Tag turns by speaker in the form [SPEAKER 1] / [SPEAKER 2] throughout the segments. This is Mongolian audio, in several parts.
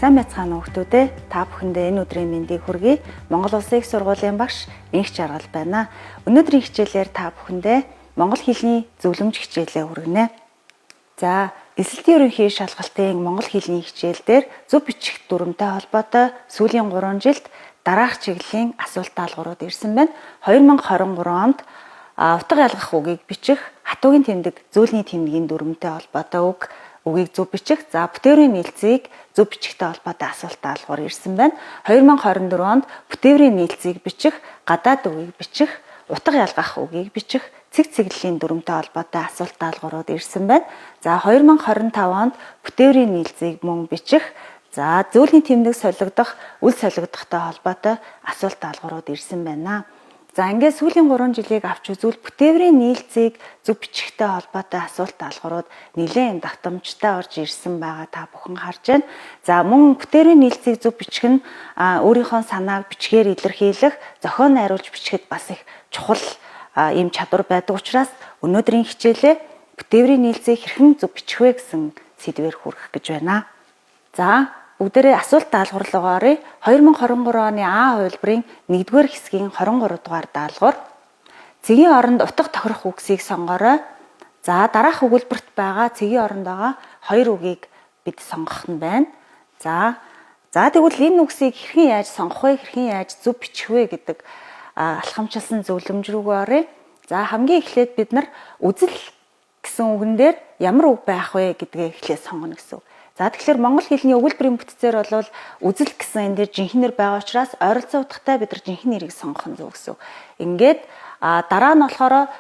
[SPEAKER 1] Сайн байцгаана уу хүмүүдээ. Та бүхэндээ энэ өдрийн мэндийг хүргэе. Монгол Улсын их сургуулийн багш Инх Жаргал байна. Өнөөдрийн хичээлээр та бүхэндээ монгол хэлний зөвлөмж хичээлээ хүргэнэ. За, эсэлтийн ерөнхий шалгалтын монгол хэлний хичээл дээр зөв бичих дүрмтэй холбоотой сүүлийн 3 жилд дараах чиглэлийн асуулт даалгаврууд ирсэн байна. 2023 онд утга ялгах үгийг бичих, хатуугийн тэмдэг зөөлний тэмдгийн дүрмтэй холбоотой үгийг зөв бичих, за бүтээврийн нийлцгийг зөв бичихтэй холбоотой асуулт даалгавар ирсэн байна. 2024 онд бүтээврийн нийлцгийг бичих, гадаад үгийг бичих, утга ялгах үгийг бичих, цэг цэглэлийн дүрмтэй холбоотой асуулт даалгаврууд ирсэн байна. За 2025 онд бүтээврийн нийлцгийг мөн бичих, за зөөлний тэмдэг солигдох, үл солигдохтой холбоотой асуулт даалгаврууд ирсэн байна. За ингээд сүүлийн 3 жилийг авч үзвэл бүтээврийн нийлцгийг зөв бичихтэй холбоотой асуулт даалгаврууд нэлээд давтамжтай орж ирсэн байгаа та бүхэн харж байна. За мөн бүтээврийн нийлцгийг зөв бичих нь өөрийнхөө санааг бичгээр илэрхийлэх, зохион найруулж бичихэд бас их чухал ийм чадвар байдаг учраас өнөөдрийн хичээлээ бүтээврийн нийлцгийг хэрхэн зөв бичих вэ гэсэн сэдвээр хүргэх гэж байна. За бүгдээрээ асуулт даалгавар руу оръё. 2023 оны А хувилбарын 1-р хэсгийн 23 дугаар даалгавар. Цэгийн оронд утга тохирох үгсийг сонгоорой. За дараах өгүүлбэрт байгаа цэгийн оронд байгаа 2 үгийг бид сонгох нь байна. За тэгвэл энэ үгсийг хэрхэн яаж сонгох вэ? Хэрхэн яаж зөв бичих вэ гэдэг алхамчилсан зөвлөмж рүүгээ оръё. За хамгийн эхлээд бид нар үзэл гэсэн үгэн дээр ямар үг байх вэ гэдгээ эхлээд сонгоно гэсэн үг. За тэгэхээр монгол хэлний өгүүлбэрийн бүтцээр бол үзэл гэсэн энэ дээр жинхэнээр байгаа учраас ойролцоо утгатай бид нар жинхэнэ нэрийг сонгох нь зөв гэсэн. Ингээд дараа нь болохоор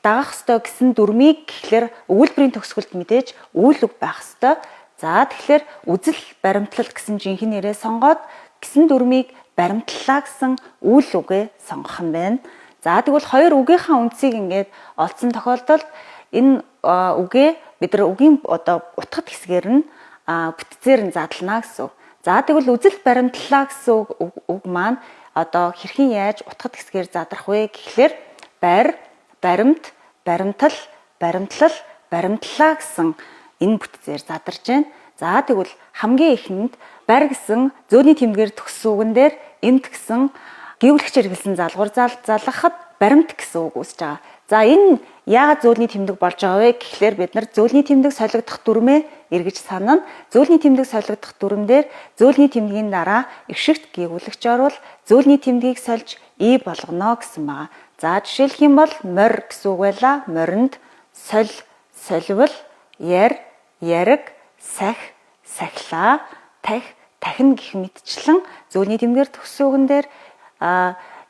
[SPEAKER 1] дагах ёстой гэсэн дүрмийг гэхлээр өгүүлбэрийн төгсгөлд мэдээж үйл үг байх ёстой. За тэгэхээр үзэл баримтлал гэсэн жинхэнэ нэрээ сонгоод гэсэн дүрмийг баримтлалаа гэсэн үйл үгээ сонгох нь байна. За тэгвэл хоёр үгийнхаа үндсийг ингээд олдсон тохиолдолд энэ үгээ бид нар үгийн утгад хэсгээр нь бүтцээр нь задлана гэсэн. За тэгвэл үзэл баримтлалаа гэсэн үг маань одоо хэрхэн яаж утгад хэсгээр задрах вэ гэхлээр барь, баримт, баримтал, баримтлал, баримтлалаа гэсэн энэ бүтцээр задарч байна. За тэгвэл хамгийн ихэнд барь гэсэн зөөний тэмдгээр төгссөн үгэн дээр эмт гэсэн гэвлэгчээр хэлсэн залгуур залгахад баримт гэсэн үг үүсэж байгаа. За энэ яагаад зөөлний тэмдэг болж байгаа вэ гэхлээр бид нар зөөлний тэмдэг солигдох дүрмээ эргэж санана. Зөөлний тэмдэг солигдох дүрмээр зөөлний тэмдгийн дараа эгшигт гэвлэгч орвол зөөлний тэмдгийг сольж и болгоно гэсэн байгаа. За жишээлх юм бол морь гэсэн үг байла. Моринд соливол, яр, яриг, сах, сахилаа, тахин гэх мэтчлэн зөөлний тэмдгээр төгссөн үгэн дээр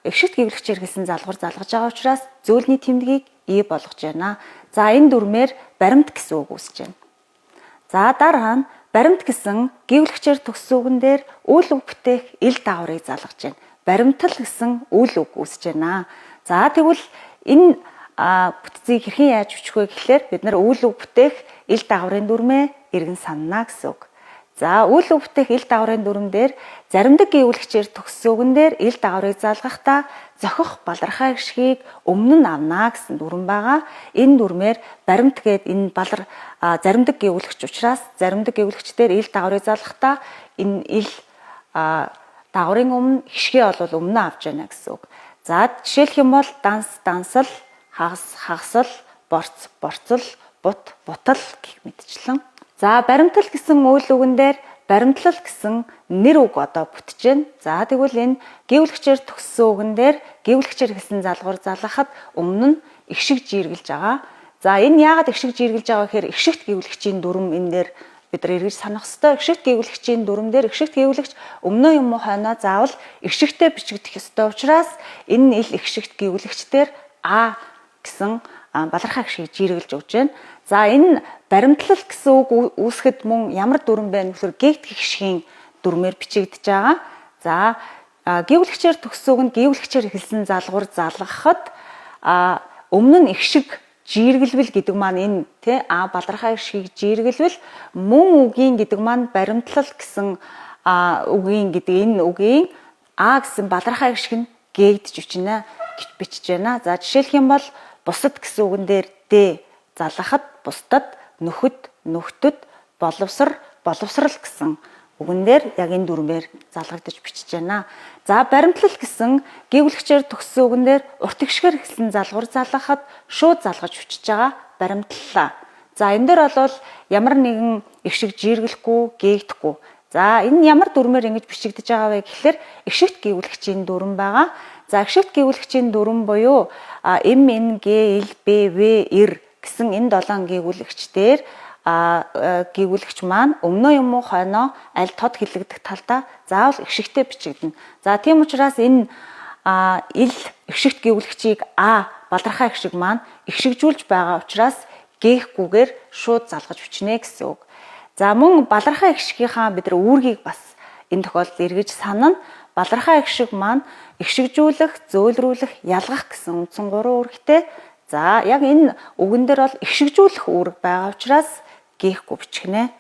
[SPEAKER 1] эгшигт гэвлэгчээр хэлсэн залгуур залгаж байгаа учраас зөөлний тэмдгийг и болгож байна. За энэ дүрмээр баримт гэсэн үг үүсэж байна. За дараа нь баримт гэсэн гэвлэгчээр төгссөн үгэн дээр үйл үг бүтээх ил дагаврыг залгаж байна. Баримтал гэсэн үйл үг үүсэж байна. За тэгвэл энэ бүтцийг хэрхэн яаж бичих вэ гэхлээр бид нар үйл үг бүтээх ил дагаврын дүрмээ эргэн санана гэсэн үг. За үйл үг бүтээх ил дагаврын дүрм дээр заримдаг гэвлэгчээр төгссөн үгэн дээр ил дагаврыг залгахдаа зохих балархай гişгийг өмнө нь авна гэсэн дүрм байгаа. Энэ дүрмээр баримт гээд энэ заримдаг гэвлэгч учраас заримдаг гэвлэгчдэр ил дагаврыг залгахдаа энэ ил дагаврын өмнө гişгээ бол өмнө авч яана гэсэн үг. За жишээлх юм бол дансал, хагасл, борцол, бутал гэх мэтчлэн. За баримтал гэсэн үйл үгэн дээр баримтлал гэсэн нэр үг одоо бүтэж байна. За тэгвэл энэ гэвлэгчээр төгссөн үгэн дээр гэвлэгчээр хэлсэн залгуур залгахад өмнө нь эгшиг жииргэлж байгаа. За энэ яагаад эгшиг жииргэлж байгаа гэхээр эгшигт гэвлэгчийн дүрм энэ дээр бид нар эргэж санах ёстой. Эгшигт гэвлэгчийн дүрм дээр эгшигт гэвлэгч өмнөө юм уу хойноо заавал эгшигтэй бичигдэх ёстой учраас энэ ил эгшигт гэвлэгчдэр а гэсэн балархай гişгийг жииргэлж өгч байна. За энэ баримтлал гэсэн үг үүсгэхэд мөн ямар дүрм байна гэхээр гэгт гişгийн дүрмээр бичигдэж байгаа. За гэвлэгчээр төгссөн үг нь гэвлэгчээр хэлсэн залгуур залгахад өмнө нь эгшиг жииргэлвэл гэдэг маань энэ балархай гişгийг жииргэлвэл мөн үгийн гэдэг маань баримтлал гэсэн үгийн гэдэг энэ үгийн а гэсэн балархай гişг нь гээгдэж бичиж байна. За жишээлх юм бол бусад гэсэн үгэн дээр д залгахад бусдад, нөхөд, нөхдөд, боловсрал гэсэн үгэн дээр яг энэ дүрмээр залгагдаж бичиж байна. За баримтлал гэсэн гэвлэгчээр төгссөн үгэн дээр урт ихшгээр эхэлсэн залгуур залгахад шууд залгаж бичиж байгаа баримтлалаа. За энэ дээр бол ямар нэгэн ихшиг жиргэлэхгүй, гээгдэхгүй. За энэ ямар дүрмээр ингэж бичигдэж байгаа вэ гэхэлэр ихшигт гэвлэгчийн дүрм байгаа. За ихшигт гэвлэгчийн дүрм буюу М, Н, Г, Л, Б, В, Р гэсэн энэ 7 гэвлэгчдээр гэвлэгч маань өмнөө юм уу хойноо аль тод хилэгдэх талдаа заавал ихшигтэй бичигдэнэ. За тийм учраас энэ ил ихшигт гэвлэгчийг балархаа ихшиг маань ихшигжүүлж байгаа учраас гээхгүйгээр шууд залгаж бичнэ гэсэн үг. За мөн балархаа ихшигийнхаа бид нар үүргийг бас энэ тохиолдолд эргэж санана. Балархаа ихшиг маань ихшигжүүлэх, зөөлрүүлэх, ялгах гэсэн үндсэн 3 үүрэгтэй. За яг энэ үгэн дээр бол ихшигжүүлэх үүрэг байгаа учраас гээхгүй бичгэнэ.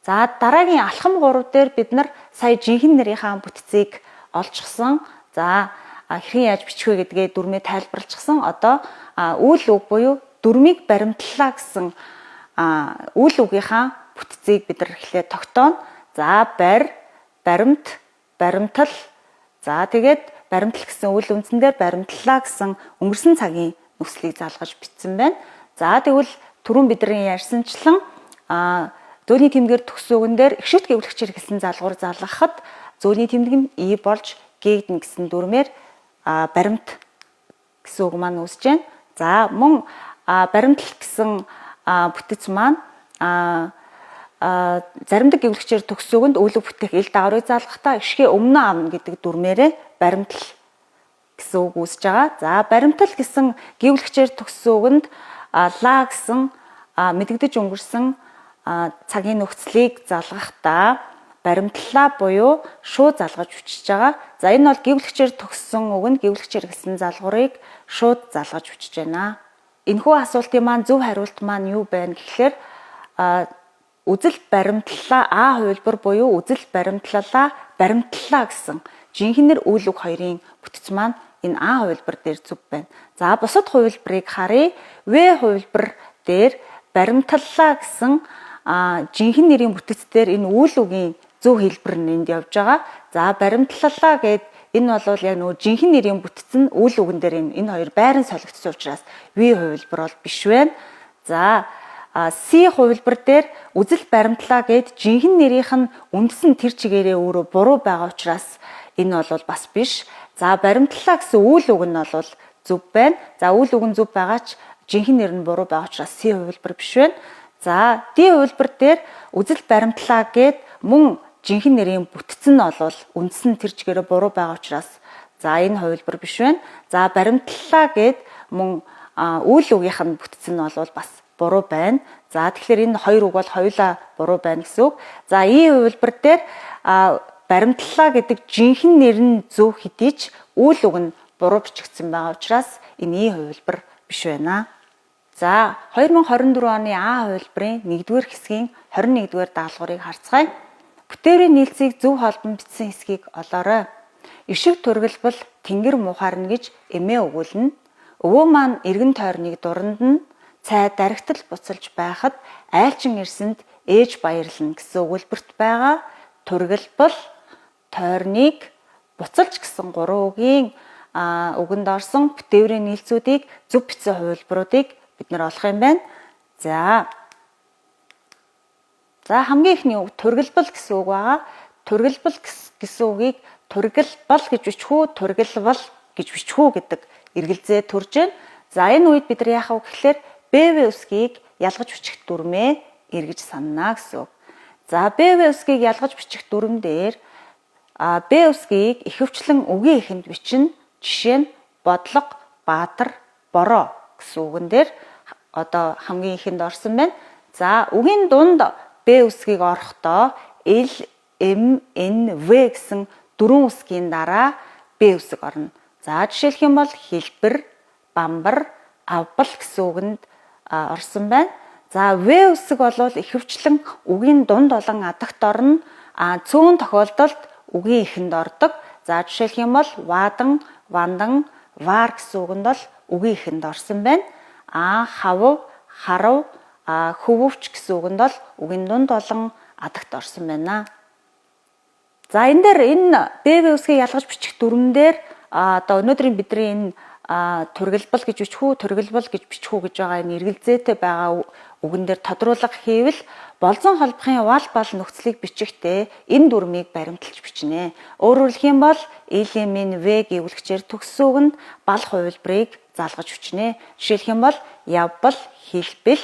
[SPEAKER 1] За дараагийн алхам 3 дээр бид нар сая жинхэнэ нэрийнхаа бүтцийг олчихсон. За хэрхэн яаж бичих вэ гэдгээ дүрмээ тайлбарлчихсан. Одоо үйл үг буюу дүрмийг баримтлалаа гэсэн үйл үгийнхаа бүтцийг бид нар эхлээд тогтооно. За баримт, баримтал. За тэгээд баримтал гэсэн үйл үндсэн дээр баримтлалаа гэсэн өнгөрсөн цагийн нүслийг залгаж бичсэн байна. За тэгвэл түрүүн бидний ярьсанчлан зөөний тэмдгээр төгссөн үгэн дээр ихшигт гэвлэгчээр хэлсэн залгуур залгахад зөөний тэмдэг нь И болж гээгдэн гэсэн дүрмээр баримт гэсэн үг маань үүсэж байна. За мөн баримтал гэсэн бүтэц маань заримдаг гэвлэгчээр төгссөн үгэнд үйл үг бүтээх ил дагаврыг залгахдаа ишгээ өмнө авна гэдэг дүрмээрээ баримтал гэсэн үг үүсэж байгаа. За баримтал гэсэн гэвлэгчээр төгссөн үгэнд лаа гэсэн мэдэгдэж өнгөрсөн цагийн нөхцөлийг залгахдаа баримтлалаа буюу шууд залгаж бичиж байгаа. За энэ бол гэвлэгчээр төгссөн үгэнд гэвлэгчээр хэлсэн залгуурыг шууд залгаж бичиж байна. Энэхүү асуултын маань зөв хариулт маань юу байна гэхлээр үзэл баримтлалаа хувилбар буюу үзэл баримтлалаа баримтлалаа гэсэн жинхэнэр үйл үг хоёрын бүтц маань энэ хувилбар дээр зөв байна. За бусад хувилбарыг харъя. В хувилбар дээр баримтлалаа гэсэн жинхэнэ нэрийн бүтэц дээр энэ үйл үгийн зөв хэлбэр нь энд явж байгаа. За баримтлалаа гэд энэ бол яг нөгөө жинхэнэ нэрийн бүтэц нь үйл үгэн дээр энэ хоёр байран солигдсон учраас V хувилбар бол биш байна. За C хувилбар дээр үзэл баримтлаа гэд жинхэнэ нэрийнх нь үндсэн тэр чигээрээ өөрөө буруу байгаа учраас энэ бол бас биш. За баримтлалаа гэсэн үйл үг нь бол зөв байна. За үйл үг нь зөв байгаа ч жинхэнэ нэр нь буруу байгаа учраас C хувилбар биш байна. За D хувилбар дээр үзэл баримтлаа гэд мөн жинхэнэ нэрийн бүтц нь бол үндсэн тэр чигээрээ буруу байгаа учраас за энэ хувилбар биш байна. За баримтлалаа гэд мөн үйл үгийнх нь бүтц нь бол бас буруу байна. За тэгэхээр энэ хоёр үг бол хоёулаа буруу байна гэсэн үг. За E хувилбар дээр баримтлалаа гэдэг жинхэнэ нэр нь зөв хэдий ч үйл үг нь буруу бичигдсэн байгаа учраас энэ E хувилбар биш байна. За 2024 оны хувилбарын 1-р хэсгийн 21-р даалгаврыг харцгаая. Бүтээврийн нийлцгийг зөв холбон бичсэн хэсгийг олоорой. Ишиг түргэлбэл тэнгэр мухаарна гэж эмээ өгүүлнэ. Өвөө маань эргэн тойрныг дурандна. Цай дарагтал буцалж байхад айлчин ирсэнд ээж баярлна гэсэн өгүүлбэрт байгаа түргэлбэл тойрныг буцалж гэсэн 3 үгийн үгэнд орсон бүтээврийн нийлцүүдийг зөв бичсэн хувилбаруудыг бид нэр олох юм байна. За хамгийн ихний үг түргэлбэл гэсэн үг байгаа. Түргэлбэл гэсэн үгийг түргэлбэл гэж бичих үү, түргэлбэл гэж бичих үү гэдэг эргэлзээ төрж байна. За энэ үед бид нар яах вэ гэхлээр БВ үсгийг ялгаж бичих дүрмээ эргэж санана гэсэн үг. За БВ үсгийг ялгаж бичих дүрм дээр Б үсгийг ихэвчлэн үгийн эхэнд бичнэ. Жишээ нь бодлого, баатар, бороо гэсэн үгэн дээр одоо хамгийн ихэнд орсон байна. За үгийн дунд Б үсгийг орохдоо Л, М, Н, В гэсэн 4 үсгийн дараа Б үсэг орно. За жишээлх юм бол хэлбэр, бамбар, авбал гэсэн үгэнд орсон байна. За В үсэг бол ихэвчлэн үгийн дунд олон адагт орно. Цөөн тохиолдолд үгийн эхэнд ордог. За жишээлх юм бол ваадан, вандан, ваар гэсэн үгэнд бол үгийн эхэнд орсон байна. Хавв, харав, хөвөвч гэсэн үгэнд бол үгийн дунд олон адагт орсон байна. За энэ дээр энэ БВ үсгийг ялгаж бичих дүрмэн дээр одоо өнөөдрийн бидний энэ тургилбал гэж бичих үү гэж байгаа энэ эргэлзээтэй байгаа үгэн дээр тодруулга хийвэл болзон холбохын вал бал нөхцөлийг бичихтэй энэ дүрмийг баримталж бичнэ. Өөрөөр хэлэх юм бол элемент В гэвлэгчээр төгссөн үгэнд бал хувилбарыг залгаж бичнэ. Жишээлх юм бол явбал, хэлбэл,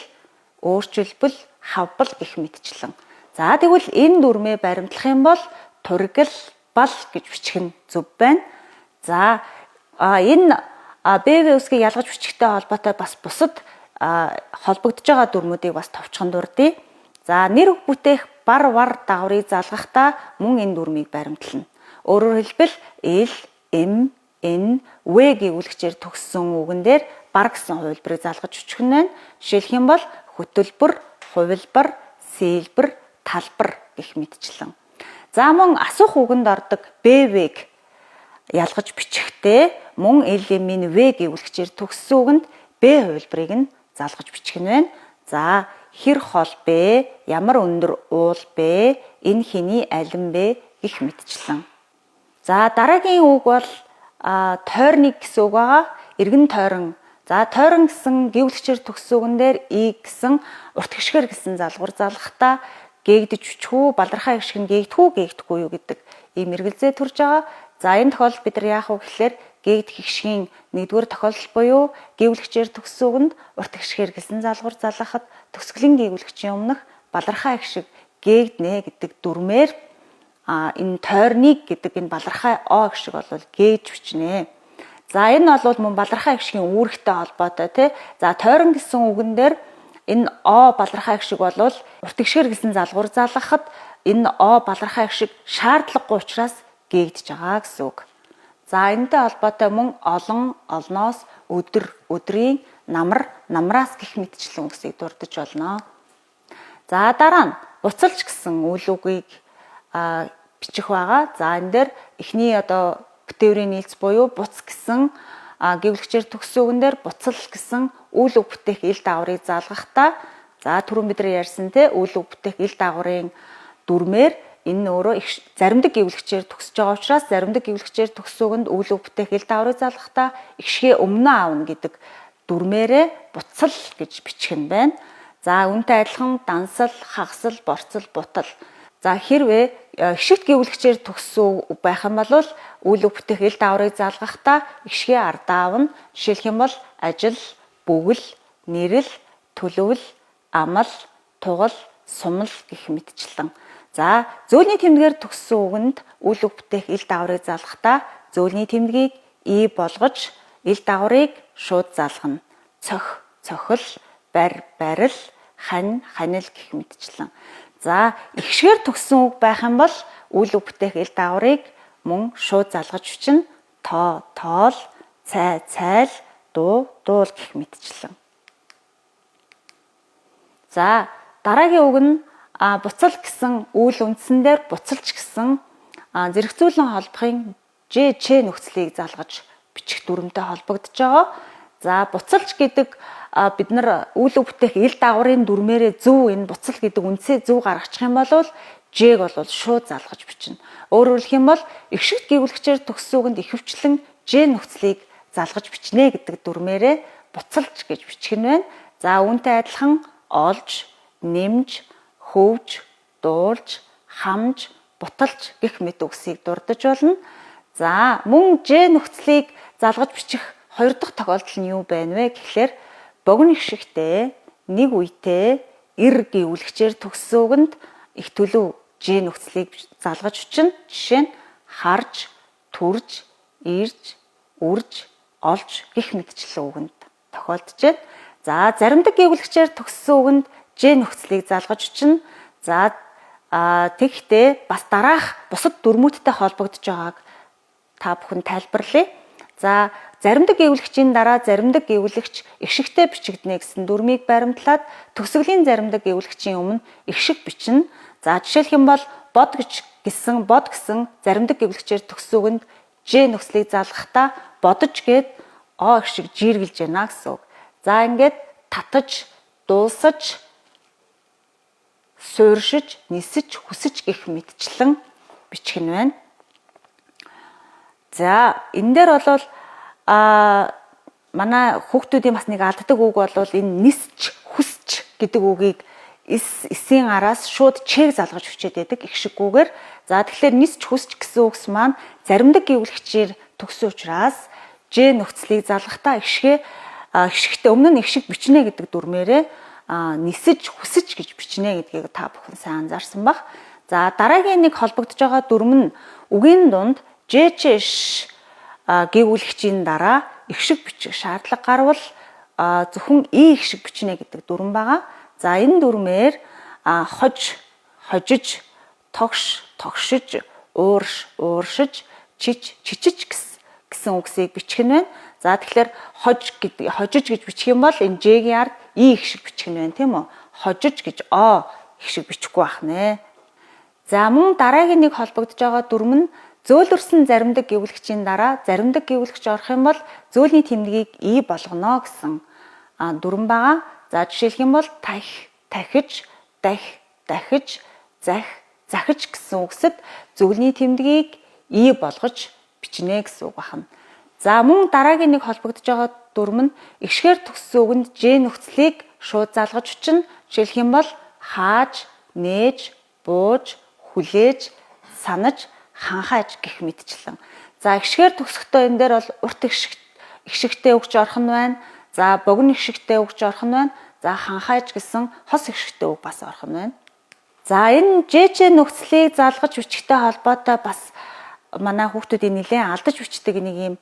[SPEAKER 1] өөрчилбөл, хавбал гэх мэтчлэн. За тэгвэл энэ дүрмээ баримтлах юм бол тургил бал гэж бичих нь зөв байна. За энэ БВ үсгийг ялгаж бичихтэй холбоотой бас бусад холбогдож байгаа дүрмүүдийг бас товчхон дурдъя. За нэр бүтээх бар дагаврыг залгахдаа мөн энэ дүрмийг баримтлана. Өөрөөр хэлбэл Л, М, Н, В гэвлэгчээр төгссөн үгэн дээр бар гэсэн хувилбарыг залгаж бичих нь байна. Жишээлх юм бол хөтөлбөр, хувилбар, сээлбэр, талбар гэх мэтчлэн. За мөн асуух үгэнд ордог БВ-г ялгаж бичихтэй мөн элемент В гэвлэгчээр төгссөн үгэнд Б хувилбарыг нь залгаж бичих нь байна. За хэр хол Б, ямар өндөр уул Б, энэ хэний алин Б гэх мэтчлэн. За дараагийн үг бол тойрныг гэсэн үг байгаа. Эргэн тойрон. За тойрон гэсэн гэвлэгчээр төгссөн үгэн дээр И гэсэн урт гიშгэр гэсэн залгуур залгахдаа гээгдэж бичих үү, балархаа гიშг нь гээгдэхгүй юу гэдэг ийм эргэлзээ төрж байгаа. За энэ тохиолдолд бид нар яах вэ гэхээр гээгдэх гიშгийн нэгдүгээр тохиолдол буюу гэвлэгчээр төгссөн үгэнд урт гიშгээр гэсэн залгуур залгахад төгсгөлийн гэвлэгчийн өмнөх балархаа гიშг гээгднэ гэдэг дүрмээр энэ тойрныг гэдэг энэ балархаа О гიშг бол гээгж бичнэ. За энэ бол мөн балархаа гიშгийн үүрэгтэй холбоотой тий. За тойрон гэсэн үгэн дээр энэ О балархаа гიშг бол урт гიშгэр гэсэн залгуур залгахад энэ О балархаа гიშг шаардлагагүй учраас гээгдэж байгаа гэсэн үг. За энэтэй холбоотой мөн олон, олноос, өдөр, өдрийн, намар, намраас гэх мэтчлэн үгсийг дурдж болно. За дараа нь буцалж гэсэн үйл үгийг бичих байгаа. За энэ дээр эхний одоо бүтээврийн нийлц буюу буц гэсэн гэвлэгчээр төгссөн үгэн дээр буцал гэсэн үйл үг бүтээх ил дагаврыг залгахдаа за түрүүн бид нар ярьсан те үйл үг бүтээх ил дагаврын дүрмээр энэ өөрөө заримдаг гэвлэгчээр төгсөж байгаа учраас заримдаг гэвлэгчээр төгссөн үгэнд үйл үг бүтээх ил дагаврыг залгахдаа ихшгээ өмнө аавна гэдэг дүрмээрээ буцал гэж бичих нь байна. За үүнтэй адилхан дансал, хагасал, борцол, бутал. За хэрвээ ишигт гэвлэгчээр төгссөн байх юм бол үйл үг бүтээх ил дагаврыг залгахдаа ихшгээ ардаавна. Жишээлх юм бол ажил, бөгөл, нэрэл, төлөвл, амал, тугал, сумал гэх мэтчлэн. За зөөлний тэмдгээр төгссөн үгэнд үйл үг бүтээх ил дагаврыг залгахдаа зөөлний тэмдгийг И болгож ил дагаврыг шууд залгана. Цох, цохил, барь, барил, хань, ханил гэх мэтчлэн. За ихшгээр төгссөн үг байх юм бол үйл үг бүтээх ил дагаврыг мөн шууд залгаж бичнэ. Тоо, тоол, цай, цайл, дуу, дуул гэх мэтчлэн. За дараагийн үг нь буцал гэсэн үйл үндсэн дээр буцалж гэсэн зэрэгцүүлэн холбохын Ж, Ч нөхцөлийг залгаж бичих дүрмтэй холбогдож байгаа. За буцалж гэдэг бид нар үйл үг бүтээх ил дагаврын дүрмээрээ зөв энэ буцал гэдэг үндсээ зөв гаргачих юм бол Ж-г бол шууд залгаж бичнэ. Өөрөөр хэлэх юм бол ихшигт гэвлэгчээр төгссөн үгэнд ихэвчлэн Ж нөхцөлийг залгаж бичнэ гэдэг дүрмээрээ буцалж гэж бичих нь байна. За үүнтэй адилхан олж, нэмж, хөвж, дуулж, хамж, буталж гэх мэт үгсийг дурдж болно. За мөн Ж нөхцөлийг залгаж бичих хоёр дахь тохиолдол нь юу байна вэ гэхээр богино ихшигтэй нэг үетэй эр гэвлэгчээр төгссөн үгэнд их төлөв Ж нөхцөлийг залгаж бичнэ. Жишээ нь харж, түрж, ирж, үрж, олж гэх мэтчлэн үгэнд тохиолдож байна. За заримдаг гэвлэгчээр төгссөн үгэнд Ж нөхцөлийг залгаж бичнэ. За тэгэхдээ бас дараах бусад дүрмүүдтэй холбогдож байгааг та бүхэн тайлбарлая. За заримдаг гэвлэгчийн дараа заримдаг гэвлэгч ихшигтэй бичигдэнэ гэсэн дүрмийг баримтлаад төгсгөлийн заримдаг гэвлэгчийн өмнө ихшиг бичнэ. За жишээлх юм бол бод гэсэн заримдаг гэвлэгчээр төгссөн үгэнд Ж нөхцөлийг залгахдаа бодож гээд О ихшиг жииргэлж байна гэсэн үг. За ингээд татаж, дуусаж, сууршиж, нисэж, хүсэж гэх мэтчлэн бичих нь байна. За энэ дээр бол манай хүүхдүүдийн бас нэг алддаг үг бол энэ нисч хүсч гэдэг үгийг эсийн араас шууд чээг залгаж хүчээд байдаг их шиггүйгээр. За тэгэхээр нисч хүсч гэсэн үгс маань заримдаг гэвлэгчээр төгсөн учраас Ж нөхцөлийг залгахдаа ихшигтэй өмнө нь ихшиг бичнэ гэдэг дүрмээрээ нисэж хүсэж гэж бичнэ гэдгийг та бүхэн сайн анзаарсан баг. За дараагийн нэг холбогдож байгаа дүрм нь үгийн дунд жэчш гэвлэгчийн дараа ихшиг бичих шаардлага гарвал зөвхөн ихшиг бичнэ гэдэг дүрм байгаа. За энэ дүрмээр хожиж, тогш, тогшиж, ууршиж, чичиж гэсэн үгсийг бичих нь байна. За тэгэхээр хожиж гэж бичих юм бол энэ Ж-ийн ард И их шиг бичих нь байна, тийм үү? Хожиж гэж О их шиг бичихгүй байх нэ. За мөн дараагийн нэг холбогдож байгаа дүрм нь зөөлрсөн заримдаг гэвлэгчийн дараа заримдаг гэвлэгч орох юм бол зөөлний тэмдгийг И болгоно гэсэн дүрм байгаа. За жишээлх юм бол тахиж, дахиж, захиж гэсэн үгсэд зөөлний тэмдгийг И болгож бичнэ гэсэн үг байна. За мөн дараагийн нэг холбогдож байгаа дүрм нь ихшгээр төгссөн үгэнд Ж нөхцөлийг шууд залгаж бичнэ. Жишээлх юм бол хааж, нээж, бууж, хүлээж, санаж, ханхааж гэх мэтчлэн. За ихшгээр төгсөхдөө энэ дээр бол урт ихшигтэй үгч орох нь байна. За богино ихшигтэй үгч орох нь байна. За ханхааж гэсэн хос ихшигтэй үг бас орох нь байна. За энэ Ж нөхцөлийг залгаж бичихтэй холбоотой бас манай хүүхдүүдийн нэлээд алдаж бичдэг нэг юм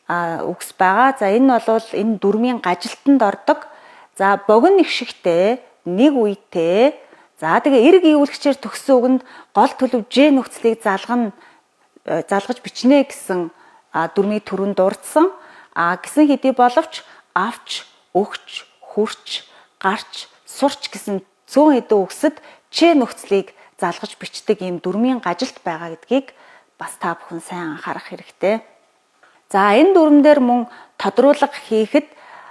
[SPEAKER 1] үгс байгаа. За энэ бол энэ дүрмийн гажилтанд ордог. За богино ихшигтэй нэг үетэй. За тэгээ эрг ивүүлэгчээр төгссөн үгэнд гол төлөв Ж нөхцөлийг залгаж бичнэ гэсэн дүрмийн төрөнд дурдсан. Гэсэн хэдий боловч авч, өгч, хүрч, гарч, сурч гэсэн цөөн хэдэн үгсэд Ч нөхцөлийг залгаж бичдэг ийм дүрмийн гажилт байгаа гэдгийг бас та бүхэн сайн анхаарах хэрэгтэй. За энэ дүрм дээр мөн тодруулга хийхэд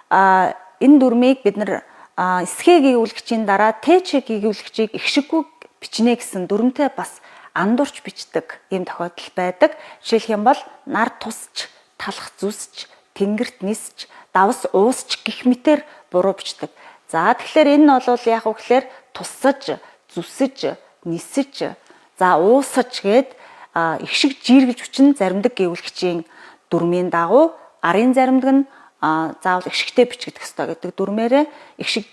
[SPEAKER 1] энэ дүрмийг бид нар эсхэ гэвлэгчийн дараа тэч гэвлэгчийг ихшиггүй бичнэ гэсэн дүрмтэй бас андуурч бичдэг ийм тохиолдол байдаг. Жишээлх юм бол нар тусч, талах зүсч, тэнгэрт нисч, давс уусч гэх мэтэр буруу бичдэг. За тэгэхээр энэ нь бол яах вэ гэхээр тусаж, зүсэж, нисэж, за уусаж гээд ихшиг жиргэлж бичнэ заримдаг гэвлэгчийн дүрмийн дагуу арын заримдаг нь заавал ихшигтэй бичигдэх ёстой гэдэг дүрмээрээ ихшиг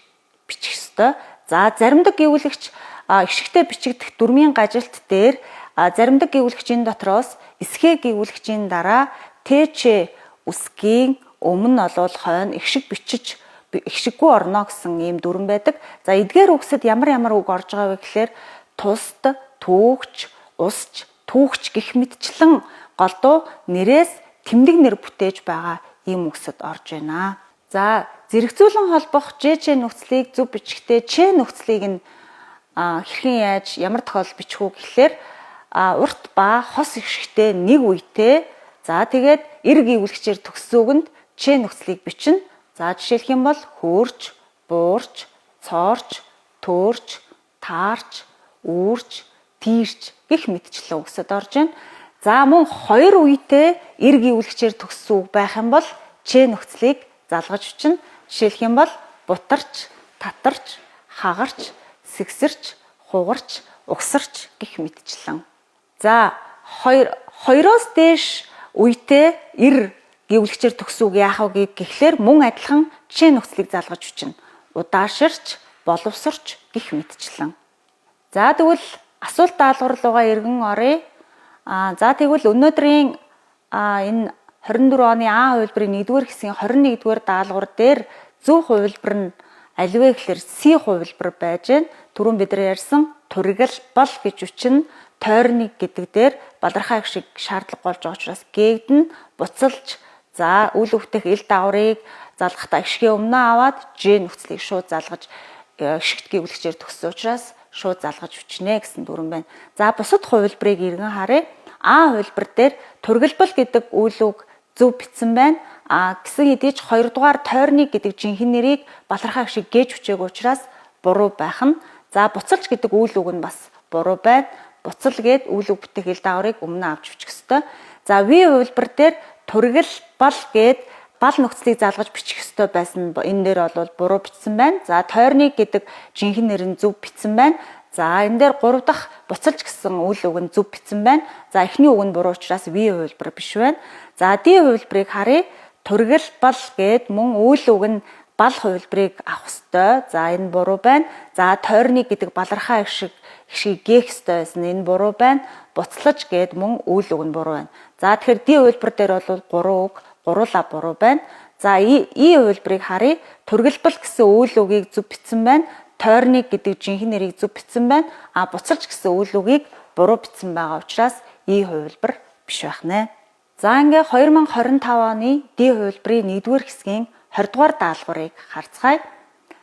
[SPEAKER 1] бичих ёстой. За заримдаг гэвлэгч ихшигтэй бичигдэх дүрмийн гажилт дээр заримдаг гэвлэгчийн дотроос эсхэ гэвлэгчийн дараа тэч үсгийн өмнө олвол хойно ихшиг бичиж ихшиггүй орно гэсэн ийм дүрм байдаг. За эдгээр үгсэд ямар үг орж байгаа вэ гэхээр тусд, түүхч, усч, түүхч гэх мэтчлэн голдуу нэрээс тэмдэг нэр бүтээж байгаа ийм үгсэд орж байна. За зэрэгцүүлэн холбох Ж нөхцөлийг зөв бичихтэй Ч нөхцөлийг нь хэрхэн яаж ямар тохиолдолд бичих үү гэхлээр урт ба хос ихшигтэй нэг үетэй. За тэгээд эрг ивүүлэгчээр төгссөн үгэнд Ч нөхцөлийг бичнэ. За жишээлх юм бол хөөрч, буурч, цоорч, төөрч, таарч, үүрч, тийрч гэх мэтчлэн үгсэд орж байна. За мөн хоёр үетэй эрг ивүүлэгчээр төгссөн үг байх юм бол Ч нөхцөлийг залгаж бичнэ. Жишээлх юм бол бутарч, татарч, хагарч, сэгсэрч, хугарч, угсарч гэх мэтчлэн. За хоёроос дээш үетэй эр гэвлэгчээр төгссөн үг яах вэ гэхлээр мөн адилхан Ч нөхцөлийг залгаж бичнэ. Удааширч, боловсрч гэх мэтчлэн. За тэгвэл асуулт даалгавар руугаа эргэн оръё. За тэгвэл өнөөдрийн энэ 24 оны А хувилбарын 1-р хэсгийн 21-р даалгавар дээр зөв хувилбар нь аливаа гэхлээр С хувилбар байж байна. Түрүүн бид нар ярьсан тургил бол гэж үчнэ тойрныг гэдэг дээр балархаа их шиг шаардлага болж байгаа учраас гээгдэн буцалж за үл өвтөх ил дагаврыг залгахдаа ишгээ өмнө аваад Ж нөхцөлийг шууд залгаж ишгт гэвлэгчээр төгссөн учраас шууд залгаж бичнэ гэсэн дүрм байна. За бусад хувилбарыг эргэн харъя. А хувилбар дээр тургилбал гэдэг үйл үг зөв бичсэн байна. Гэсэн хэдий ч 2 дугаар тойрныг гэдэг жинхэнэ нэрийг балархаа шиг гээж хүчээг учраас буруу байх нь. За буцалж гэдэг үйл үг нь бас буруу байна. буцал гээд үйл үг бүтээгэл дааврыг өмнө авч бичих ёстой. За V хувилбар дээр тургил бал гээд бал нөхцөлийг залгаж бичих ёстой байсан. Энэ дээр бол буруу бичсэн байна. За тойрны гэдэг жинхэнэ нэр нь зөв бичсэн байна. За энэ дээр 3 дахь буцалж гэсэн үйл үг нь зөв бичсэн байна. За эхний үг нь буруу учраас V хувилбар биш байна. За D хувилбарыг харъя. Тургил бал гээд мөн үйл үг нь бал хувилбарыг авах ёстой. За энэ буруу байна. За тойрны гэдэг балархаа шиг гээх ёстой байсан. Энэ буруу байна. Буцлаж гээд мөн үйл үг нь буруу байна. За тэгэхээр D хувилбар дээр бол 3 үг гуруула буруу байна. За E хувилбарыг харъя. Тургилбал гэсэн үйл үгийг зөв бичсэн байна. Тойрны гэдэг жинхэнэ нэрийг зөв бичсэн байна. Буцалж гэсэн үйл үгийг буруу бичсэн байгаа учраас E хувилбар биш байх нэ. За ингээ 2025 оны D хувилбарын 1-р хэсгийн 20-р даалгаврыг харцгаая.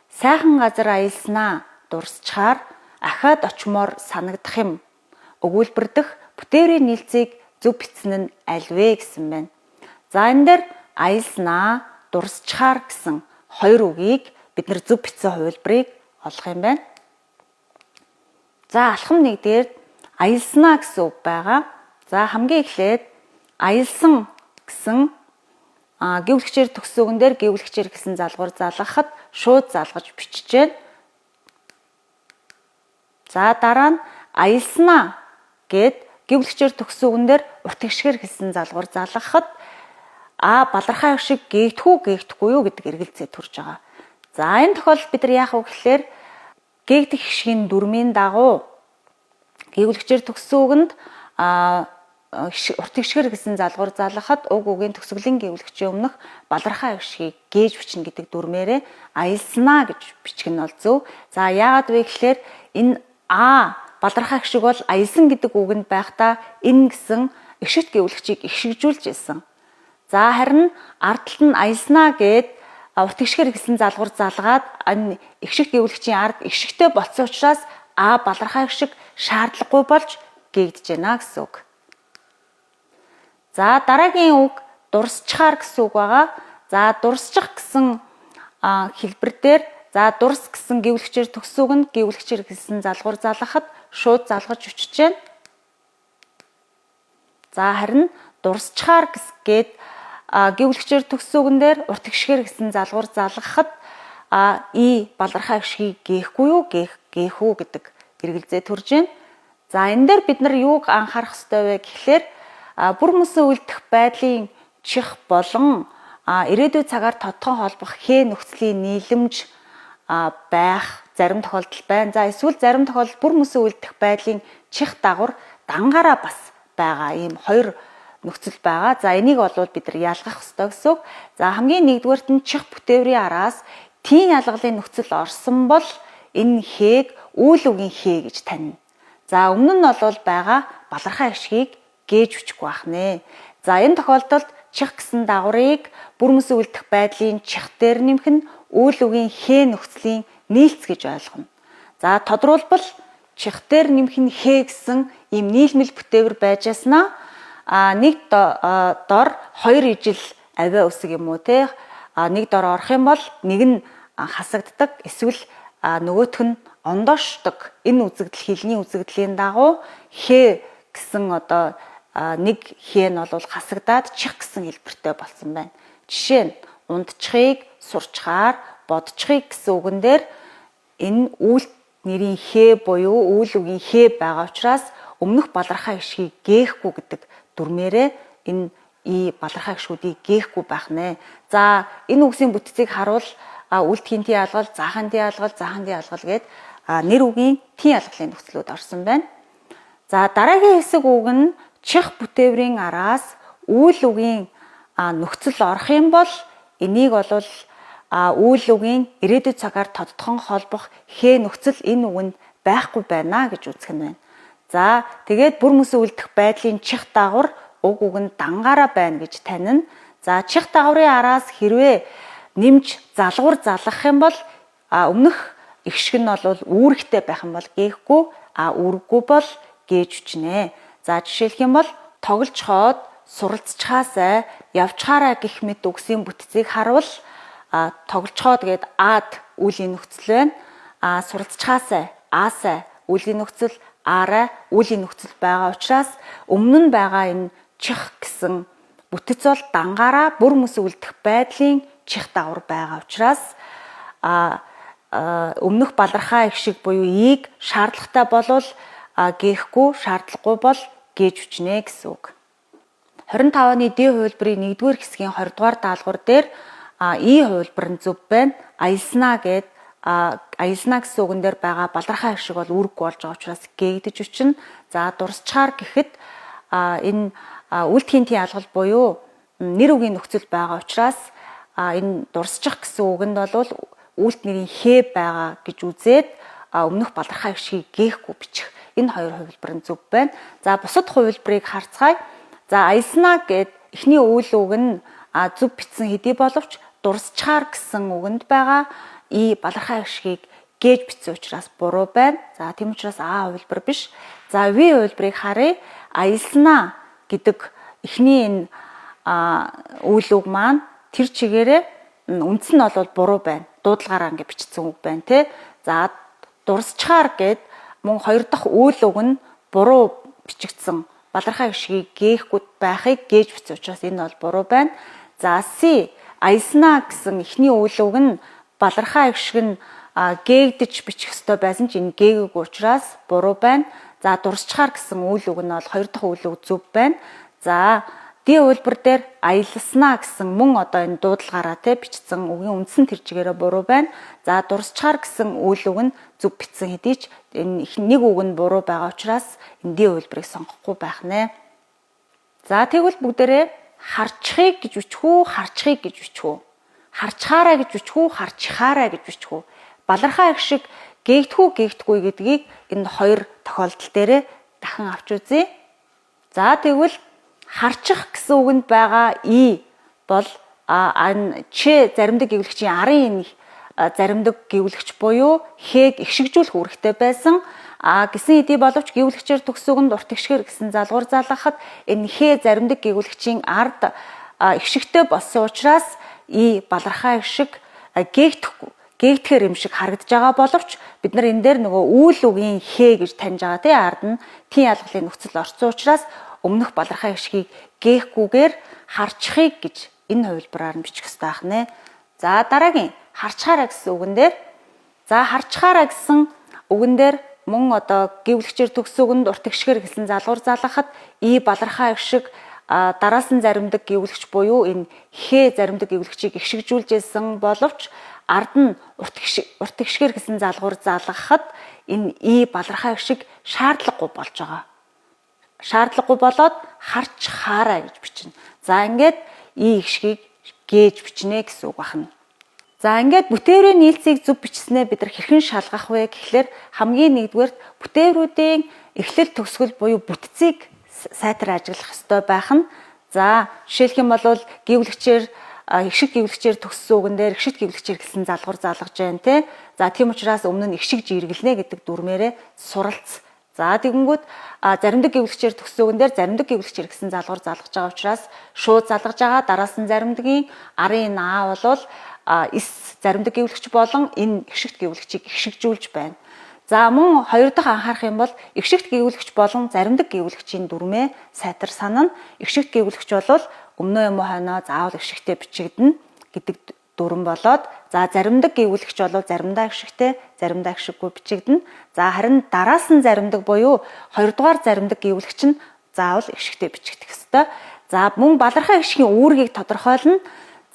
[SPEAKER 1] Сайхан газар аялснаа дурсчаар ахаад очмоор санагдах юм. Өгүүлбэрдэх бүтээврийн нийлцгийг зөв бичсэн нь аль вэ гэсэн байна. За энэ дээр аялснаа дурсчаар гэсэн 2 үгийг бид нэр зөв бичсэн хувилбарыг олох юм байна. За алхам 1 дээр аялснаа гэсэн үг байгаа. За хамгийн эхлээд аялсан гэсэн гэвлэгчээр төгссөн үгэн дээр гэвлэгчээр гэсэн залгуур залгахад шууд залгаж бичиж байна. За дараа нь аялснаа гэд гэвлэгчээр төгссөн үгэн дээр урт гişгэр гэсэн залгуур залгахад балархаа шиг гээгдэхгүй юу гэдэг эргэлзээ төрж байгаа. За энэ тохиолдолд бид нар яах вэ гэхээр гээгдэх хишгийн дүрмийн дагуу гэвлэгчээр төгссөн үгэнд урт гişгэр гэсэн залгуур залгахад уг үгийн төгсгөлийн гэвлэгчийн өмнөх балархаа хишгийг гээж бичнэ гэдэг дүрмээрээ аялснаа гэж бичих нь бол зөв. За яагаад вэ гэхээр энэ балархаа хишиг бол аялсан гэдэг үгэнд байхдаа энэ гэсэн эгшигт гэвлэгчийг эгшигжүүлж ирсэн. За харин ард талд нь аялснаа гээд урт гişгэр гэсэн залгуур залгаад энэ эгшигт гэвлэгчийн ард эгшигтэй болсон учраас балархаа гişиг шаардлагагүй болж гээгдэж байна гэсэн үг. За дараагийн үг дурсчаар гэсэн үг байгаа. За дурсчих гэсэн хэлбэр дээр дурс гэсэн гэвлэгчээр төгссөн үг нь гэвлэгчээр гэсэн залгуур залгахад шууд залгаж өчөж байна. За харин дурсчаар гэсгээд гэвлэгчээр төгссөн үгэн дээр урт гişгэр гэсэн залгуур залгахад балархаа гişгийг гээхгүй юу гээх үү гэдэг эргэлзээ төрж байна. За энэ дээр бид нар юуг анхаарах ёстой вэ гэхлээр бүр мөсөн үлдэх байдлын чих болон ирээдүйн цагаар тодхон холбох нөхцөлийн нийлэмж байх зарим тохиолдол байна. За эсвэл зарим тохиолдолд бүр мөсөн үлдэх байдлын чих дагавар дангаараа бас байгаа ийм 2 нөхцөл байгаа. За энийг бол бид нар ялгах ёстой гэсэн үг. За хамгийн нэгдүгээрт нь чих бүтээврийн араас тийм ялгалын нөхцөл орсон бол энэ хээг үйл үгийн хээ гэж танина. За өмнө нь бол байгаа балархаа гişгийг гээж бичихгүй байх нэ. За энэ тохиолдолд чих гэсэн дагаврыг бүр мөсөн үлдэх байдлын чих дээр нэмэх нь үйл үгийн хээ нөхцөлийн нийлц гэж ойлгоно. За тодруулбал чих дээр нэмэх нь хээ гэсэн ийм нийлмэл бүтээвэр байж яснаа нэг дор 2 ижил авиа үсэг юм уу те нэг дор орох юм бол нэг нь хасагддаг эсвэл нөгөөх нь ондоошдог. Энэ үзэгдэл хилний үзэгдлийн дагуу хээ гэсэн нэг хээ нь бол хасагдаад чих гэсэн хэлбэртэй болсон байна. Жишээ нь ундчихыг сурчхаар бодчихыг гэсэн үгэн дээр энэ үйл нэрийн хээ буюу үйл үгийн хээ байгаа учраас өмнөх балархаа гişгийг гээхгүй гэдэг дүрмээрээ энэ балархаа гişгүүдийг гээхгүй байх нэ. За энэ үгсийн бүтцийг харуул үлдэхийн тий алгал, заахын тий алгал, заахын тий алгал гээд нэр үгийн тий алгалын нөхцлүүд орсон байна. За дараагийн хэсэг үг нь чих бүтээврийн араас үйл үгийн нөхцөл орох юм бол энийг бол үйл үгийн ирээдүйн цагаар тодтхон холбох хээ нөхцөл энэ үгэнд байхгүй байна гэж үзэх нь байна. За тэгээд бүр мөсөн үлдэх байдлын чих дагавар уг үгэнд дангаараа байна гэж танина. За чих дагаврын араас хэрвээ нэмж залгуур залгах юм бол өмнөх эгшиг нь бол үүрэгтэй байх юм бол гээхгүй үүрэггүй бол гээж үчнэ. За жишээлх юм бол тоглож хоод суралцчихаасай явчхаараа гэх мэт үгсийн бүтцийг харуул тоглож хоод гээд ад үлийн нөхцөл байна. Суралцчихаасай аасай үлийн нөхцөл аарай үүлийн нөхцөл байгаа учраас өмнө нь байгаа энэ чих гэсэн бүтэц бол дангаараа бүр мөс үлдэх байдлын чих давар байгаа учраас өмнөх балархаа их шиг буюу ийг шаардлагатай болвол гээхгүй, шаардлагагүй бол гээж хүчнэ гэсэн үг. 25-ны Д хувилбарын 1-р хэсгийн 20-р даалгавар дээр И хувилбар нь зөв байна. Аялснаа гэд аялснаа гэсэн үгэн дээр байгаа балархаа их шиг бол үүрэггүй болж байгаа учраас гээгдэж өчнө. За дурсчаар гэхэд энэ үлдэхийн ялгал буюу нэр үгийн нөхцөл байгаа учраас энэ дурсчих гэсэн үгэнд бол үлд нэрийн хээ байгаа гэж үзээд өмнөх балархаа их шигийг гээхгүй бичих. Энэ хоёр хувилбар нь зөв байна. За бусад хувилбарыг харцгаая. За аялснаа гэд эхний үйл үг нь зөв бичсэн хэдий боловч дурсчаар гэсэн үгэнд байгаа И балархаа их шигийг гээж бичсэн учраас буруу байна. За тийм учраас А хувилбар биш. За В хувилбарыг харъя. Аялснаа гэдэг эхний энэ үйл үг маань тэр чигээрээ үндс нь бол буруу байна. Дуудлагаараа ингэ бичсэн үг байна те. За дурсчаар гэд мөн хоёр дахь үйл үг нь буруу бичигдсэн балархаа их шигийг гээхгүй байхыг гээж бичсэн учраас энэ бол буруу байна. За С аялснаа гэсэн эхний үйл үг нь балархаа их шиг нь гээгдэж бичих ёстой байсан ч энэ гээгээгүй учраас буруу байна. За дурсчаар гэсэн үйл үг нь бол хоёр дахь үйл үг зөв байна. За Д хувилбар дээр аялснаа гэсэн мөн одоо энэ дуудлагаараа те бичсэн үгийн үндсэн тэр чигээрээ буруу байна. За дурсчаар гэсэн үйл үг нь зөв бичсэн хэдий ч энэ нэг үг нь буруу байгаа учраас энэ Д хувилбарыг сонгохгүй байх нэ. За тэгвэл бүгдээрээ харчихыг гэж бичих үү, харчихыг гэж бичих үү? Харчхаараа гэж бичих үү, харчихаараа гэж бичих үү? Балархаа их шиг гээгдэхгүй гэдгийг энэ хоёр тохиолдол дээрээ дахин авч үзье. За тэгвэл харчих гэсэн үгэнд байгаа И бол Ч заримдаг гэвлэгчийн арын заримдаг гэвлэгч буюу Хээг ихшигжүүлэх үүрэгтэй байсан. Гэсэн хэдий боловч гэвлэгчээр төгсөгөнд урт ихшгээр гэсэн залгуур залгахад энэ Хээ заримдаг гэвлэгчийн ард ихшигтэй болсон учраас И балархаа их шиг гээгдэхэр юм шиг харагдаж байгаа боловч бид нар энэ дээр нөгөө үйл үгийн Хээ гэж таньж байгаа тий ард нь тийм ялгалын нөхцөл орсон учраас өмнөх балархаа их шигийг гээхгүйгээр харчихыг гэж энэ хувилбараар нь бичих хэрэгтэй байх нэ. За дараагийн харчхаараа гэсэн үгэн дээр харчхаараа гэсэн үгэн дээр мөн одоо гэвлэгчээр төгсөгөнд урт ихшгээр гэсэн залгуур залгахад И балархаа их шиг дараас нь заримдаг гэвлэгч буюу энэ Хээ заримдаг гэвлэгчийг ихшигжүүлжсэн боловч ард нь урт ихшгээр гэсэн залгуур залгахад энэ И балархаа их шиг шаардлагагүй болж байгаа. Шаардлагагүй болоод харчхаараа гэж бичнэ. За ингээд И ихшгийг гээж бичнэ гэсэн үг байна. За ингээд бүтээврийн нийлцгийг зөв бичснээ бид нар хэрхэн шалгах вэ гэхлээр хамгийн нэгдүгээр бүтээврүүдийн эхлэл төгсгөл буюу бүтцийг сайтар ажиглах ёстой байх нь. За жишээлх юм бол гэвлэгчээр ихшиг гэвлэгчээр төгссөн үгэн дээр ихшиг гэвлэгчээр гэсэн залгуур залгаж байна те. За тийм учраас өмнө нь ихшиг жиргэлнэ гэдэг дүрмээрээ суралц. За тэгэнгүүт заримдаг гэвлэгчээр төгссөн үгэн дээр заримдаг гэвлэгчээр гэсэн залгуур залгаж байгаа учраас шууд залгаж байгаа. Дараас нь заримдгийн арын Аа болвол эс заримдаг гэвлэгч болон энэ ихшигт гэвлэгчийг ихшигжүүлж байна. За мөн хоёр дахь анхаарах юм бол ихшигт гэвлэгч болон заримдаг гэвлэгчийн дүрмээ сайтар санана. Ихшигт гэвлэгч бол өмнөө юм уу хойноо заавал ихшигтэй бичигдэнэ гэдэг дүрм болоод за заримдаг гэвлэгч бол заримдаа ихшигтэй, заримдаа ихшиггүй бичигдэнэ. За харин дараас нь заримдаг буюу хоёрдугаар заримдаг гэвлэгч нь заавал ихшигтэй бичигдэх ёстой. За мөн балархаа ихшгийн үүргийг тодорхойлно.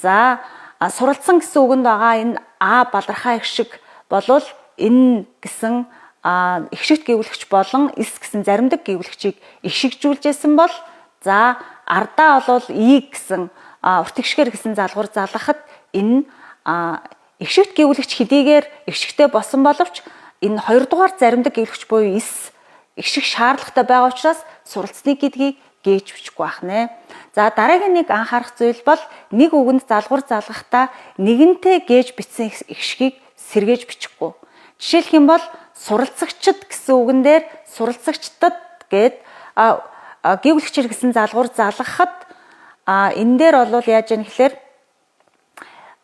[SPEAKER 1] За суралцсан гэсэн үгэнд байгаа энэ А балархаа ихшиг болвол энэ гэсэн ихшигт гэвлэгч болон эс гэсэн заримдаг гэвлэгчийг ихшигжүүлжсэн бол за ардаа бол И гэсэн урт ихшгээр гэсэн залгуур залгахад энэ ихшигт гэвлэгч хэдийгээр ихшигтэй болсон боловч энэ хоёрдугаар заримдаг гэвлэгч буюу эс ихшиг шаардлагатай байгаа учраас суралцны гэдгийг гээж бичихгүй байх нэ. За дараагийн нэг анхаарах зүйл бол нэг үгэнд залгуур залгахдаа нэгэнтээ гээж бичсэн ихшгийг сэргээж бичихгүй. Жишээлх юм бол суралцагчд гэсэн үгэн дээр суралцагчдад гээд гэвлэгчээр гэсэн залгуур залгахад энэ дээр бол яаж яах гэхээр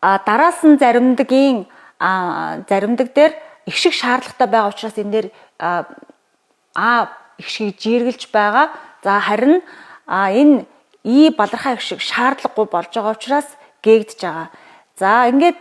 [SPEAKER 1] дараас нь заримдаг дээр ихшиг шаардлагатай байгаа учраас энэ дээр их шиг жиргэлж байгаа. За харин энэ и балархаа их шиг шаардлагагүй болж байгаа учраас гээгдэж байгаа. За ингээд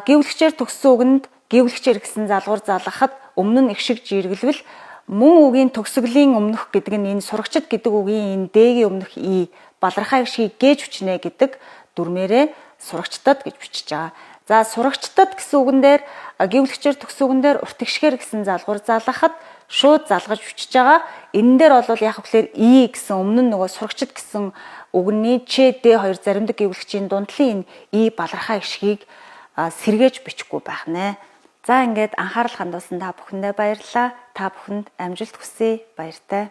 [SPEAKER 1] гэвлэгчээр төгссөн үгэнд гэвлэгчээр гэсэн залгуур залгахад өмнө нь их шиг жиргэлвэл мөн үгийн төгсгөлийн өмнөх гэдэг нь энэ сурагчд гэдэг үгийн энэ дэгийн өмнөх и балархаа их шиг гээж хүчнэ гэдэг дүрмээрээ сурагчдад гэж бичиж байгаа. За сурагчдад гэсэн үгэн дээр гэвлэгчээр төгссөн үгэн дээр уртгшгээр гэсэн залгуур залгахад шууд залгаж бичиж байгаа. Энэ дээр бол яг хөглөр и гэсэн өмнө нь нөгөө сурагчд гэсэн үгний ч д хоёр заримдаг гэвлэгчийн дундлын энэ и балархаа ишгийг сэргээж бичихгүй байх нэ. За ингээд анхаарал хандуулсан та бүхэндээ баярлалаа. Та бүхэнд амжилт хүсье. Баяртай.